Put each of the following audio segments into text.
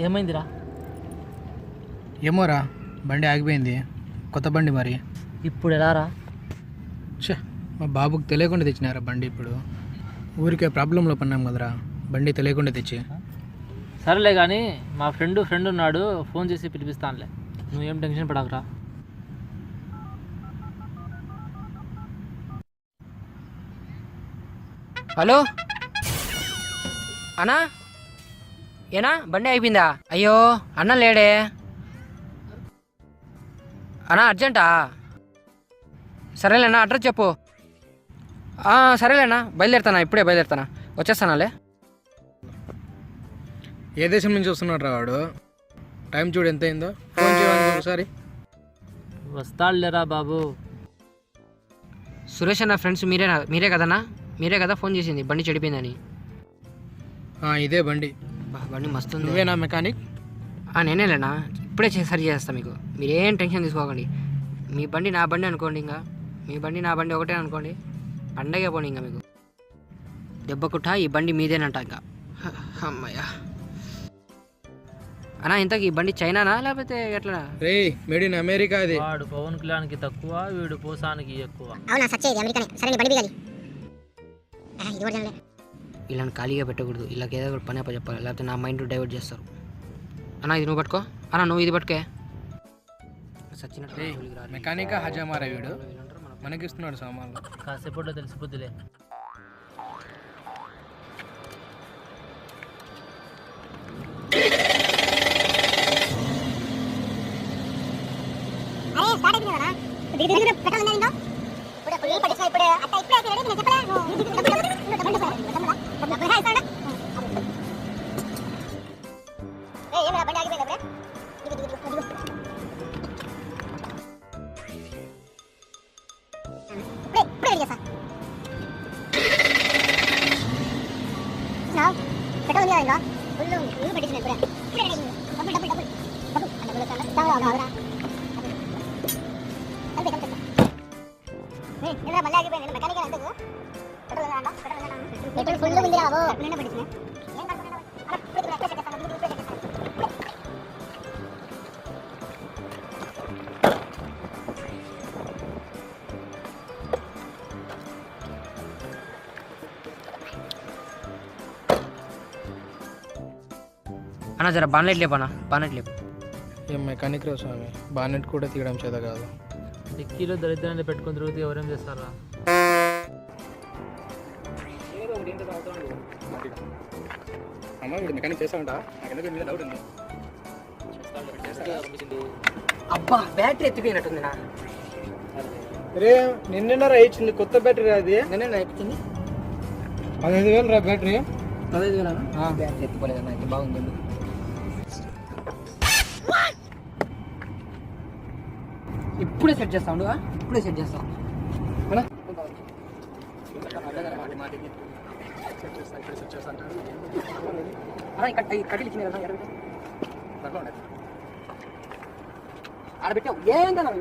ఏమైందిరా? ఏమోరా, బండి ఆగిపోయింది. కొత్త బండి మరి. ఇప్పుడు ఎలా రా? మా బాబుకి తెలియకుండా తెచ్చినారా బండి. ఇప్పుడు ఊరికే ప్రాబ్లంలో పన్నాం కదరా, బండి తెలియకుండా తెచ్చి. సరేలే కానీ మా ఫ్రెండ్ ఉన్నాడు, ఫోన్ చేసి పిలిపిస్తానులే, నువ్వేం టెన్షన్ పడకురా. హలో అన్నా, ఏనా బండి అయిపోయిందా? అయ్యో అన్న లేడే అన్నా, అర్జెంటా? సరేలేనా, అడ్రస్ చెప్పు. సరేలేనా, బయలుదేరుతానా, ఇప్పుడే బయలుదేరుతానా, వచ్చేస్తానాలే. ఏ దేశం నుంచి వస్తున్నాడు రా వాడు? టైం చూడు ఎంత అయిందో, ఫోన్ చేయాలి ఒకసారి. వస్తాడులేరా బాబు. సురేష్ అన్న ఫ్రెండ్స్ మీరే కదన్నా? మీరే కదా ఫోన్ చేసింది బండి చెడిపోయిందని? ఇదే బండి. బండి మస్తు ఉంది. నువ్వేనా మెకానిక్? నేనేలేనా, ఇప్పుడే సరి చేస్తాను. మీకు మీరేం టెన్షన్ తీసుకోకండి. మీ బండి నా బండి అనుకోండి, ఇంకా మీ బండి నా బండి ఒకటే అనుకోండి, పండగే పోనీ. ఇంకా మీకు దెబ్బ కుట్ట ఈ బండి మీదేనంట. ఇంకా అమ్మయ్యా. అన్నా ఇంతకీ ఈ బండి చైనానా లేకపోతే ఎట్లా? రే, మేడ్ ఇన్ అమెరికా. అది వాడు పవన్ కళ్యాణ్కి తక్కువ, వీడు పోసానికి ఎక్కువ. అవునా, సచ్చేది అమెరికానే. సరే నీ బండి బిగాలి. ఇది ఒరిజినలే. ఇలాంటి ఖాళీగా పెట్టకూడదు, ఇలాగ ఏదో ఒకటి పని అప్ప చెప్పాలి, లేకపోతే నా మైండ్ డైవర్ట్ చేస్తారు. అన్నా ఇది నువ్వు పట్టుకో, అన్నా నువ్వు ఇది పట్టుకే. సచ్చినట్టు మెకానికా హజామారా వీడు, మనకిస్తున్నాడు సామాన్లు. కాసేపట్లో తెలిసిపోద్దులే. అరే స్టార్ట్ అయిపోయింది కదా, దిగి పెట్రోల్ ఉందా? ఇప్పుడు ఫుల్ పట్టించా. ఇప్పుడు అట్ట ఇప్పుడే అయితే నేను చెప్పలా. ఏమరా బండి ఆగిపోయింది అప్పుడే? ఇప్పుడే చేస్తా. పెట్రోల్ ఉంది కదా, ఫుల్ పట్టించిన. ఇప్పుడే డబ్బులు మళ్ళీ ఆగిపోయింది. మెకానిక్ ఎందుకు? పెట్రోల్ ఫుల్ ఉంది రాబో, పట్టించిన. అన్నా జర బానెట్ లేపనా, బానెట్ లేపు. ఏం మెకానిక్ రా స్వామి, బానెట్ కూడా తీయడం చేత కాదు. డిక్కీలో దరిద్రాన్ని పెట్టుకుని తిరుగుతూ ఎవరేం చేస్తారా? మెకానిక్ చేస్తామంటా, డౌట్ ఉంది. అబ్బా బ్యాటరీ ఎత్తిపోయినట్టుంది నా. రే నిన్న ఇచ్చింది కొత్త బ్యాటరీ. అది నేనే ఎక్కింది 15,000 రా బ్యాటరీ. 15,000 బ్యాటరీ ఎత్తిపోలేదన్నా, అయితే బాగుంది. ఇప్పుడే సెట్ చేస్తాను, ఇప్పుడే సెట్ చేస్తాను. కట్టెలు ఇచ్చిన ఆడబెట్టావు ఏంటన్నా?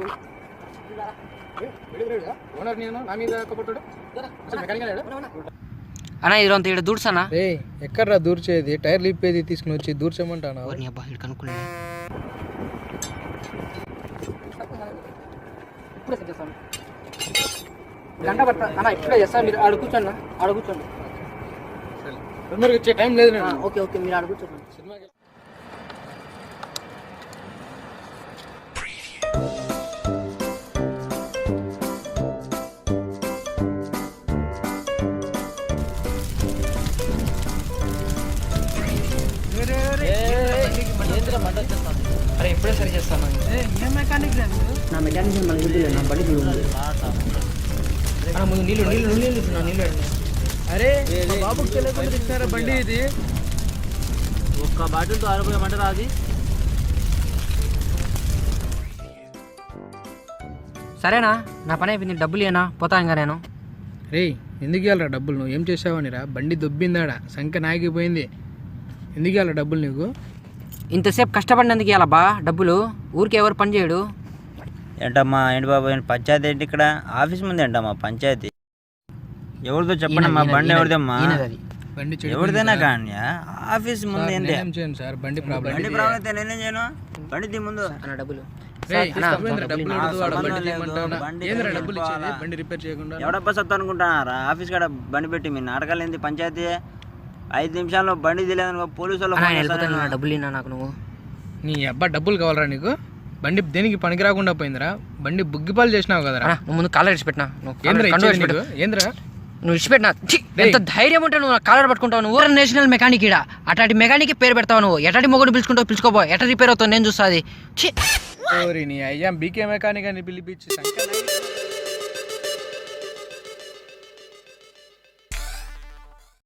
అన్నా ఇది అంత ఇక్కడ దూడ్సానా? రే ఎక్కడ్రా దూర్చేది? టైర్ లిప్పేది తీసుకుని వచ్చి దూర్చమంటానా? అబ్బా ఇక్కడ కనుక్కున్నా. ఇప్పుడే సెట్ చేస్తాను, గంట పడతా అన్న. ఇప్పుడే చేస్తాను, మీరు ఆడ కూర్చోండి, ఆడ కూర్చోండి. తొందరగా వచ్చే టైం లేదు. ఓకే ఓకే, మీరు ఆడ కూర్చోండి. సినిమాకి అరే ఇప్పుడే సరి చేస్తాను. ఏ మెకానిక్ లేదు? నా మెకానిక్ మన ఇంటిలో నా బండి చూడండి. ముందు నీళ్ళు నీళ్ళు నీళ్ళు నా నీళ్ళు. అరే బాబుకి తెలియకుండా ఇస్తారా బండి? ఇది ఒక్క బాటిల్తో ఆరిపోయామంటారా? అది సరేనా, నా పని అయిపోయింది, డబ్బులు ఏనా పోతా ఇంకా నేను. రే ఎందుకు ఇవ్వాలరా డబ్బులు? నువ్వు ఏం చేసావని రా, బండి దొబ్బిందాడా, సంఖ్య నాగిపోయింది. ఎందుకు ఇవ్వాలి డబ్బులు నీకు? ఇంతసేపు కష్టపడినందుకు ఇవ్వాలా బా డబ్బులు? ఊరికి ఎవరు పని చేయడు. ఏంటమ్మా ఏంటి బాబు ఏంటి పంచాయతీ ఏంటి ఇక్కడ ఆఫీస్ ముందు ఏంటమ్మా పంచాయతీ ఎవరిదో చెప్పండి మా బండి ఎవరిదమ్మా అది బండి ఎవరిదైనా కానీ ఆఫీస్ ముందు ఏంటి ఏం చేయండి సార్ బండి ప్రాబ్లం బండి ప్రాబ్లం అయితే నేనేం చేయను బండి తీ ముందు అన్న డబ్బులు డబ్బులు అడుగుతాడు, బండి తీయమంటావా? బండి ఏందిరా తీసుకొని డబ్బులు ఇచ్చేది పోవాలా? బండి రిపేర్ చేయకుండా? ఎవడబ్బా సత్తా అనుకుంటున్నారా ఆఫీస్ కాడ బండి పెట్టి మీ నాటకాలు ఏంది పంచాయతీ 5 నిమిషాల్లో బండి తెలియదు పోలీసు వాళ్ళు అన్న ఫోన్ వెళ్ళిపోతాను చేస్తారు. నా డబ్బులు ఇన్నా నాకు నువ్వు. నీ అబ్బా డబ్బులు కావాలరా నీకు? బండి దేనికి పనికి రాకుండా పోయిందిరా, బండి బుగ్గిపాలు చేసినావు కదరా. అన్న నువ్వు ముందు కాలర్ ఇచ్చిపెట్టినా ఏంద్రా కండు ఇచ్చేది ఇచ్చిపెట్టు. నీకు? ఏంద్రా నువ్వు ఇచ్చిపెట్టినా ఎంత ధైర్యం ఉంటే నువ్వు కాలర్ పట్టుకుంటావు నువ్వు. నేషనల్ మెకానిక్ ఇడా అట్లాంటి మెకానిక్ పేరు పెడతావు నువ్వు. ఎట్లాంటి మొగుడు పిలుచుకుంటావు పిలుచుకోపో, ఎట్లా రిపేర్ అవుతావు నేను చూస్తా అది. ఓరి నీ అయ్యా బీకే మెకానిక్ అని పిలిపించి సంఖ్య